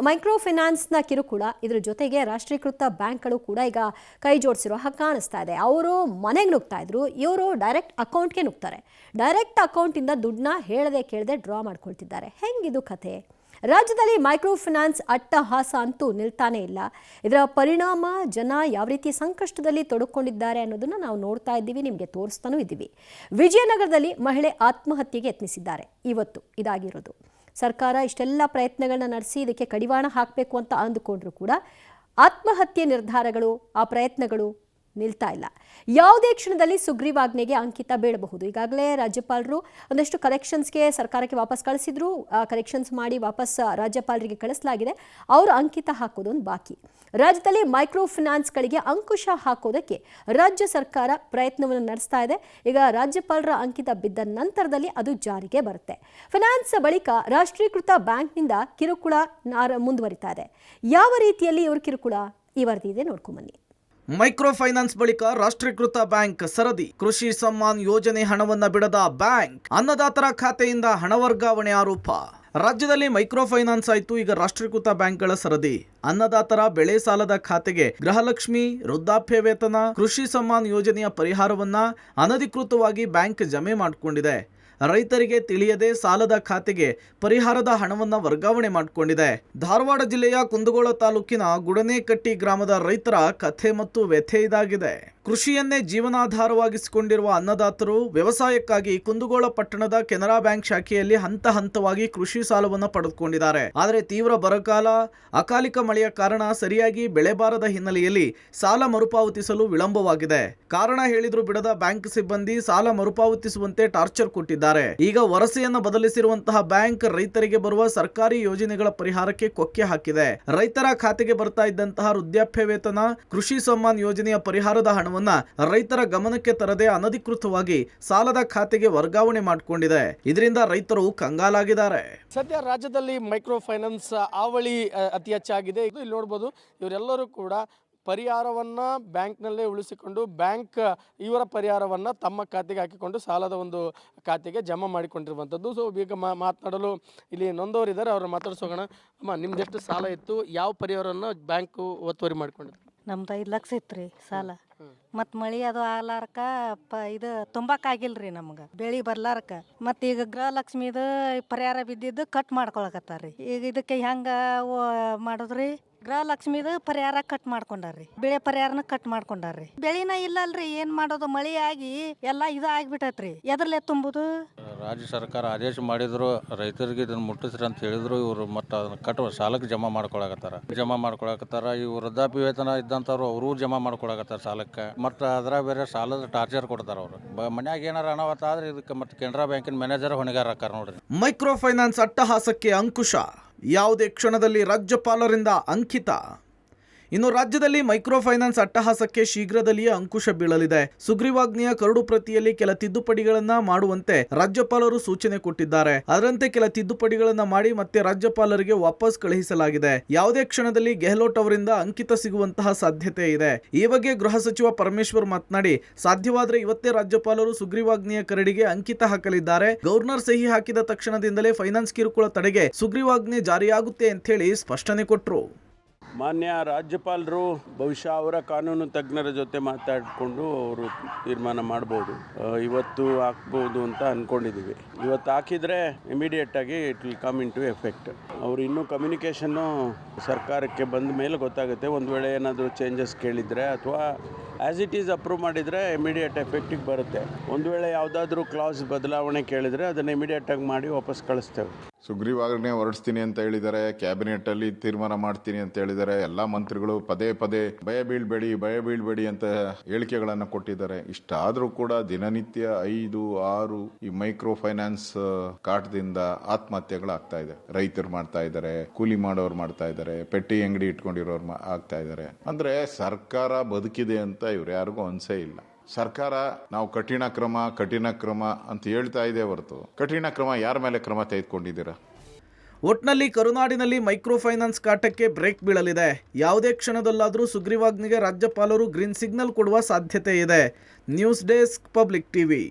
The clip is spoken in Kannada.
ಮೈಕ್ರೋ ಫೈನಾನ್ಸ್ನ ಕಿರುಕುಳ ಇದರ ಜೊತೆಗೆ ರಾಷ್ಟ್ರೀಕೃತ ಬ್ಯಾಂಕ್ಗಳು ಕೂಡ ಈಗ ಕೈ ಜೋಡಿಸಿರೋ ಹಾಗೆ ಕಾಣಿಸ್ತಾ ಇದೆ. ಅವರು ಮನೆಗೆ ನುಗ್ತಾ ಇದ್ರು, ಇವರು ಡೈರೆಕ್ಟ್ ಅಕೌಂಟ್ಗೆ ನುಗ್ತಾರೆ. ಡೈರೆಕ್ಟ್ ಅಕೌಂಟಿಂದ ದುಡ್ಡನ್ನ ಹೇಳದೆ ಕೇಳದೆ ಡ್ರಾ ಮಾಡ್ಕೊಳ್ತಿದ್ದಾರೆ. ಹೆಂಗಿದು ಕಥೆ? ರಾಜ್ಯದಲ್ಲಿ ಮೈಕ್ರೋ ಫೈನಾನ್ಸ್ ಅಟ್ಟಹಾಸ ಅಂತೂ ನಿಲ್ತಾನೇ ಇಲ್ಲ. ಇದರ ಪರಿಣಾಮ ಜನ ಯಾವ ರೀತಿ ಸಂಕಷ್ಟದಲ್ಲಿ ತೊಡಕೊಂಡಿದ್ದಾರೆ ಅನ್ನೋದನ್ನ ನಾವು ನೋಡ್ತಾ ಇದ್ದೀವಿ, ನಿಮಗೆ ತೋರಿಸ್ತಾನೂ ಇದ್ದೀವಿ. ವಿಜಯನಗರದಲ್ಲಿ ಮಹಿಳೆ ಆತ್ಮಹತ್ಯೆಗೆ ಯತ್ನಿಸಿದ್ದಾರೆ. ಇವತ್ತು ಇದಾಗಿರೋದು. ಸರ್ಕಾರ ಇಷ್ಟೆಲ್ಲ ಪ್ರಯತ್ನಗಳನ್ನ ನಡೆಸಿ ಇದಕ್ಕೆ ಕಡಿವಾಣ ಹಾಕಬೇಕು ಅಂತ ಅಂದುಕೊಂಡ್ರು ಕೂಡ ಆತ್ಮಹತ್ಯೆ ನಿರ್ಧಾರಗಳು, ಆ ಪ್ರಯತ್ನಗಳು ನಿಲ್ತಾ ಇಲ್ಲ. ಯಾವುದೇ ಕ್ಷಣದಲ್ಲಿ ಸುಗ್ರೀವಾಜ್ಞೆಗೆ ಅಂಕಿತ ಬೀಳಬಹುದು. ಈಗಾಗಲೇ ರಾಜ್ಯಪಾಲರು ಒಂದಷ್ಟು ಕರೆಕ್ಷನ್ಸ್ಗೆ ಸರ್ಕಾರಕ್ಕೆ ವಾಪಸ್ ಕಳಿಸಿದ್ರು. ಕರೆಕ್ಷನ್ಸ್ ಮಾಡಿ ವಾಪಸ್ ರಾಜ್ಯಪಾಲರಿಗೆ ಕಳಿಸಲಾಗಿದೆ. ಅವರು ಅಂಕಿತ ಹಾಕೋದೊಂದು ಬಾಕಿ. ರಾಜ್ಯದಲ್ಲಿ ಮೈಕ್ರೋ ಫೈನಾನ್ಸ್ಗಳಿಗೆ ಅಂಕುಶ ಹಾಕೋದಕ್ಕೆ ರಾಜ್ಯ ಸರ್ಕಾರ ಪ್ರಯತ್ನವನ್ನು ನಡೆಸ್ತಾ ಇದೆ. ಈಗ ರಾಜ್ಯಪಾಲರ ಅಂಕಿತ ಬಿದ್ದ ನಂತರದಲ್ಲಿ ಅದು ಜಾರಿಗೆ ಬರುತ್ತೆ. ಫೈನಾನ್ಸ್ ಬಳಿಕ ರಾಷ್ಟ್ರೀಕೃತ ಬ್ಯಾಂಕ್ನಿಂದ ಕಿರುಕುಳ ಮುಂದುವರಿತಾ ಇದೆ. ಯಾವ ರೀತಿಯಲ್ಲಿ ಇವರು ಕಿರುಕುಳ? ಈ ವರದಿ ಇದೆ, ನೋಡ್ಕೊಂಬನ್ನಿ. ಮೈಕ್ರೋ ಫೈನಾನ್ಸ್ ಬಳಿಕ ರಾಷ್ಟ್ರೀಕೃತ ಬ್ಯಾಂಕ್ ಸರದಿ. ಕೃಷಿ ಸಮ್ಮಾನ್ ಯೋಜನೆ ಹಣವನ್ನ ಬಿಡದ ಬ್ಯಾಂಕ್, ಅನ್ನದಾತರ ಖಾತೆಯಿಂದ ಹಣ ವರ್ಗಾವಣೆ ಆರೋಪ. ರಾಜ್ಯದಲ್ಲಿ ಮೈಕ್ರೋ ಫೈನಾನ್ಸ್ ಆಯ್ತು, ಈಗ ರಾಷ್ಟ್ರೀಕೃತ ಬ್ಯಾಂಕ್ಗಳ ಸರದಿ. ಅನ್ನದಾತರ ಬೆಳೆ ಸಾಲದ ಖಾತೆಗೆ ಗೃಹಲಕ್ಷ್ಮಿ, ವೃದ್ಧಾಪ್ಯ ವೇತನ, ಕೃಷಿ ಸಮ್ಮಾನ್ ಯೋಜನೆಯ ಪರಿಹಾರವನ್ನ ಅನಧಿಕೃತವಾಗಿ ಬ್ಯಾಂಕ್ ಜಮೆ ಮಾಡಿಕೊಂಡಿದೆ. ರೈತರಿಗೆ ತಿಳಿಯದೆ ಸಾಲದ ಖಾತೆಗೆ ಪರಿಹಾರದ ಹಣವನ್ನ ವರ್ಗಾವಣೆ ಮಾಡಿಕೊಂಡಿದೆ. ಧಾರವಾಡ ಜಿಲ್ಲೆಯ ಕುಂದಗೋಳ ತಾಲೂಕಿನ ಗುಡನೇಕಟ್ಟಿ ಗ್ರಾಮದ ರೈತರ ಕಥೆ ಮತ್ತು ವ್ಯಥೆ ಇದಾಗಿದೆ. ಕೃಷಿಯನ್ನೇ ಜೀವನಾಧಾರವಾಗಿಸಿಕೊಂಡಿರುವ ಅನ್ನದಾತರು ವ್ಯವಸಾಯಕ್ಕಾಗಿ ಕುಂದಗೋಳ ಪಟ್ಟಣದ ಕೆನರಾ ಬ್ಯಾಂಕ್ ಶಾಖೆಯಲ್ಲಿ ಹಂತ ಹಂತವಾಗಿ ಕೃಷಿ ಸಾಲವನ್ನು ಪಡೆದುಕೊಂಡಿದ್ದಾರೆ. ಆದರೆ ತೀವ್ರ ಬರಗಾಲ, ಅಕಾಲಿಕ ಮಳೆಯ ಕಾರಣ ಸರಿಯಾಗಿ ಬೆಳೆ ಬಾರದ ಹಿನ್ನೆಲೆಯಲ್ಲಿ ಸಾಲ ಮರುಪಾವತಿಸಲು ವಿಳಂಬವಾಗಿದೆ. ಕಾರಣ ಹೇಳಿದ್ರು ಬಿಡದ ಬ್ಯಾಂಕ್ ಸಿಬ್ಬಂದಿ ಸಾಲ ಮರುಪಾವತಿಸುವಂತೆ ಟಾರ್ಚರ್ ಕೊಟ್ಟಿದ್ದಾರೆ. ಈಗ ವರಸೆಯನ್ನು ಬದಲಿಸಿರುವಂತಹ ಬ್ಯಾಂಕ್ ರೈತರಿಗೆ ಬರುವ ಸರ್ಕಾರಿ ಯೋಜನೆಗಳ ಪರಿಹಾರಕ್ಕೆ ಕೊಕ್ಕೆ ಹಾಕಿದೆ. ರೈತರ ಖಾತೆಗೆ ಬರ್ತಾ ಇದ್ದಂತಹ ವೃದ್ಧಾಪ್ಯ ವೇತನ, ಕೃಷಿ ಸಮ್ಮಾನ್ ಯೋಜನೆಯ ಪರಿಹಾರದ ಹಣವನ್ನು ರೈತರ ಗಮನಕ್ಕೆ ತರದೆ ಅನಧಿಕೃತವಾಗಿ ಸಾಲದ ಖಾತೆಗೆ ವರ್ಗಾವಣೆ ಮಾಡಿಕೊಂಡಿದೆ. ಇದರಿಂದ ರೈತರು ಕಂಗಾಲಾಗಿದ್ದಾರೆ. ಸದ್ಯ ರಾಜ್ಯದಲ್ಲಿ ಮೈಕ್ರೋ ಫೈನಾನ್ಸ್ ಹಾವಳಿ ಅತಿ ಹೆಚ್ಚಾಗಿದೆ. ಇಲ್ಲಿ ನೋಡಬಹುದು, ಇವರೆಲ್ಲರೂ ಕೂಡ ಪರಿಹಾರವನ್ನು ಬ್ಯಾಂಕ್ನಲ್ಲೇ ಉಳಿಸಿಕೊಂಡು ಬ್ಯಾಂಕ್ ಇವರ ಪರಿಹಾರವನ್ನು ತಮ್ಮ ಖಾತೆಗೆ ಹಾಕಿಕೊಂಡು ಸಾಲದ ಒಂದು ಖಾತೆಗೆ ಜಮಾ ಮಾಡಿಕೊಂಡಿರುವಂಥದ್ದು. ಸೊ ಈಗ ಮಾತನಾಡಲು ಇಲ್ಲಿ ನೊಂದವರಿದ್ದಾರೆ, ಅವ್ರನ್ನ ಮಾತಾಡ್ಸೋಣ. ಅಮ್ಮ, ನಿಮ್ದೆಷ್ಟು ಸಾಲ ಇತ್ತು? ಯಾವ ಪರಿಹಾರವನ್ನು ಬ್ಯಾಂಕು ಒತ್ತುವರಿ ಮಾಡಿಕೊಂಡಿದ್ರು? ನಮ್ದು 5 ಲಕ್ಷ ಇತ್ತು ರೀ ಸಾಲ. ಮತ್ತು ಮಳೆ ಅದು ಆಗ್ಲಾರ್ಕ ಇದು ತುಂಬಕ್ಕಾಗಿಲ್ರಿ ನಮ್ಗೆ, ಬೆಳೆ ಬರ್ಲಾರ್ಕ. ಮತ್ತು ಈಗ ಗೃಹಲಕ್ಷ್ಮಿದು ಪರಿಹಾರ ಬಿದ್ದಿದ್ದು ಕಟ್ ಮಾಡ್ಕೊಳಕತ್ತಾರ ರೀ. ಈಗ ಇದಕ್ಕೆ ಹೆಂಗೆ ಮಾಡೋದ್ರಿ? ಗೃಹಲಕ್ಷ್ಮಿದು ಪರಿಹಾರ ಕಟ್ ಮಾಡ್ಕೊಂಡಾರ್ರಿ, ಬೆಳೆ ಪರಿಹಾರನ ಕಟ್ ಮಾಡ್ಕೊಂಡಾರ್ರಿ. ಬೆಳೆನ ಇಲ್ಲಲ್ರಿ, ಏನ್ ಮಾಡೋದು? ಮಳೆ ಆಗಿ ಎಲ್ಲ ಇದು ಆಗ್ಬಿಟ್ಟತ್ರಿ. ಎದ್ರಲ್ಲೇ ತುಂಬುದು? ರಾಜ್ಯ ಸರ್ಕಾರ ಆದೇಶ ಮಾಡಿದ್ರು, ರೈತರಿಗೆ ಇದನ್ನ ಮುಟ್ಟಿಸ್ರಿ ಅಂತ ಹೇಳಿದ್ರು. ಇವರು ಮತ್ತೆ ಅದನ್ನ ಕಟ್ಟುವ ಸಾಲಕ್ಕೆ ಜಮಾ ಮಾಡ್ಕೊಳಕತ್ತಾರ. ಈ ವೃದ್ಧಾಪ್ಯ ವೇತನ ಇದ್ದಂಥವ್ರು ಅವರು ಜಮಾ ಮಾಡ್ಕೊಳಕತ್ತಾರ ಸಾಲಕ್ಕೆ. ಮತ್ತು ಅದರ ಬೇರೆ ಸಾಲದ ಟಾರ್ಚರ್ ಕೊಡ್ತಾರ ಅವರು. ಮನ್ಯಾಗ ಏನಾರ ಅನಾಹುತ ಆದ್ರೆ ಇದಕ್ಕೆ ಮತ್ತೆ ಕೆನರಾ ಬ್ಯಾಂಕಿನ ಮ್ಯಾನೇಜರ್ ಹೊಣೆಗಾರ ಹಾಕಾರ ನೋಡ್ರಿ. ಮೈಕ್ರೋ ಫೈನಾನ್ಸ್ ಅಟ್ಟಹಾಸಕ್ಕೆ ಅಂಕುಶ, ಯಾವುದೇ ಕ್ಷಣದಲ್ಲಿ ರಾಜ್ಯಪಾಲರಿಂದ ಅಂಕಿತ. ಇನ್ನು ರಾಜ್ಯದಲ್ಲಿ ಮೈಕ್ರೋ ಫೈನಾನ್ಸ್ ಅಟ್ಟಹಾಸಕ್ಕೆ ಶೀಘ್ರದಲ್ಲಿಯೇ ಅಂಕುಶ ಬೀಳಲಿದೆ. ಸುಗ್ರೀವಾಜ್ಞೆಯ ಕರಡು ಪ್ರತಿಯಲ್ಲಿ ಕೆಲ ತಿದ್ದುಪಡಿಗಳನ್ನ ಮಾಡುವಂತೆ ರಾಜ್ಯಪಾಲರು ಸೂಚನೆ ಕೊಟ್ಟಿದ್ದಾರೆ. ಅದರಂತೆ ಕೆಲ ತಿದ್ದುಪಡಿಗಳನ್ನ ಮಾಡಿ ಮತ್ತೆ ರಾಜ್ಯಪಾಲರಿಗೆ ವಾಪಸ್ ಕಳುಹಿಸಲಾಗಿದೆ. ಯಾವುದೇ ಕ್ಷಣದಲ್ಲಿ ಗೆಹ್ಲೋಟ್ ಅವರಿಂದ ಅಂಕಿತ ಸಿಗುವಂತಹ ಸಾಧ್ಯತೆ ಇದೆ. ಈ ಬಗ್ಗೆ ಗೃಹ ಸಚಿವ ಪರಮೇಶ್ವರ್ ಮಾತನಾಡಿ, ಸಾಧ್ಯವಾದರೆ ಇವತ್ತೇ ರಾಜ್ಯಪಾಲರು ಸುಗ್ರೀವಾಜ್ಞೆಯ ಕರಡಿಗೆ ಅಂಕಿತ ಹಾಕಲಿದ್ದಾರೆ. ಗವರ್ನರ್ ಸಹಿ ಹಾಕಿದ ತಕ್ಷಣದಿಂದಲೇ ಫೈನಾನ್ಸ್ ಕಿರುಕುಳ ತಡೆಗೆ ಸುಗ್ರೀವಾಜ್ಞೆ ಜಾರಿಯಾಗುತ್ತೆ ಅಂತ ಹೇಳಿ ಸ್ಪಷ್ಟನೆ ಕೊಟ್ಟರು. ಮಾನ್ಯ ರಾಜ್ಯಪಾಲರು ಬಹುಶಃ ಅವರ ಕಾನೂನು ತಜ್ಞರ ಜೊತೆ ಮಾತಾಡಿಕೊಂಡು ಅವರು ತೀರ್ಮಾನ ಮಾಡ್ಬೋದು. ಇವತ್ತು ಹಾಕ್ಬೋದು ಅಂತ ಅಂದ್ಕೊಂಡಿದ್ದೀವಿ. ಇವತ್ತು ಹಾಕಿದರೆ ಇಮಿಡಿಯೇಟಾಗಿ it will come into effect. ಅವರು ಇನ್ನೂ ಕಮ್ಯುನಿಕೇಷನ್ನು ಸರ್ಕಾರಕ್ಕೆ ಬಂದ ಮೇಲೆ ಗೊತ್ತಾಗುತ್ತೆ. ಒಂದು ವೇಳೆ ಏನಾದರೂ ಚೇಂಜಸ್ ಕೇಳಿದರೆ ಅಥವಾ ಆ್ಯಸ್ ಇಟ್ ಈಸ್ ಅಪ್ರೂವ್ ಮಾಡಿದರೆ ಇಮಿಡಿಯೇಟ್ ಎಫೆಕ್ಟಿಗೆ ಬರುತ್ತೆ. ಒಂದು ವೇಳೆ ಯಾವುದಾದ್ರೂ ಕ್ಲಾಸ್ ಬದಲಾವಣೆ ಕೇಳಿದರೆ ಅದನ್ನು ಇಮಿಡಿಯೇಟಾಗಿ ಮಾಡಿ ವಾಪಸ್ ಕಳಿಸ್ತೇವೆ. ಸುಗ್ರೀವಾಜ್ಞೆ ಹೊರಡಿಸ್ತೀನಿ ಅಂತ ಹೇಳಿದ್ದಾರೆ, ಕ್ಯಾಬಿನೆಟ್ ಅಲ್ಲಿ ತೀರ್ಮಾನ ಮಾಡ್ತೀನಿ ಅಂತ ಹೇಳಿದ್ದಾರೆ. ಎಲ್ಲಾ ಮಂತ್ರಿಗಳು ಪದೇ ಪದೇ ಭಯ ಬೀಳ್ಬೇಡಿ ಅಂತ ಹೇಳಿಕೆಗಳನ್ನ ಕೊಟ್ಟಿದ್ದಾರೆ. ಇಷ್ಟಾದ್ರೂ ಕೂಡ ದಿನನಿತ್ಯ 5, 6 ಈ ಮೈಕ್ರೋ ಫೈನಾನ್ಸ್ ಕಾಟದಿಂದ ಆತ್ಮಹತ್ಯೆಗಳಾಗ್ತಾ ಇದೆ. ರೈತರು ಮಾಡ್ತಾ ಇದ್ದಾರೆ, ಕೂಲಿ ಮಾಡೋರು ಮಾಡ್ತಾ ಇದ್ದಾರೆ, ಪೆಟ್ಟಿ ಅಂಗಡಿ ಇಟ್ಕೊಂಡಿರೋರು ಆಗ್ತಾ ಇದ್ದಾರೆ. ಅಂದ್ರೆ ಸರ್ಕಾರ ಬದುಕಿದೆ ಅಂತ ಇವ್ರು ಯಾರಿಗೂ ಅನ್ಸೇ ಇಲ್ಲ. ಸರ್ಕಾರ ನಾವು ಕಠಿಣ ಕ್ರಮ ಅಂತ ಹೇಳ್ತಾ ಇದೆ ಹೊರತು ಕಠಿಣ ಕ್ರಮ ಯಾರ ಮೇಲೆ ಕ್ರಮ ತೆಗೆದುಕೊಂಡಿದ್ದೀರಾ? ಒಟ್ನಲ್ಲಿ ಕರುನಾಡಿನಲ್ಲಿ ಮೈಕ್ರೋ ಫೈನಾನ್ಸ್ ಕಾಟಕ್ಕೆ ಬ್ರೇಕ್ ಬೀಳಲಿದೆ. ಯಾವುದೇ ಕ್ಷಣದಲ್ಲಾದರೂ ಸುಗ್ರೀವಾಜ್ಞೆಗೆ ರಾಜ್ಯಪಾಲರು ಗ್ರೀನ್ ಸಿಗ್ನಲ್ ಕೊಡುವ ಸಾಧ್ಯತೆ ಇದೆ. News desk, public TV.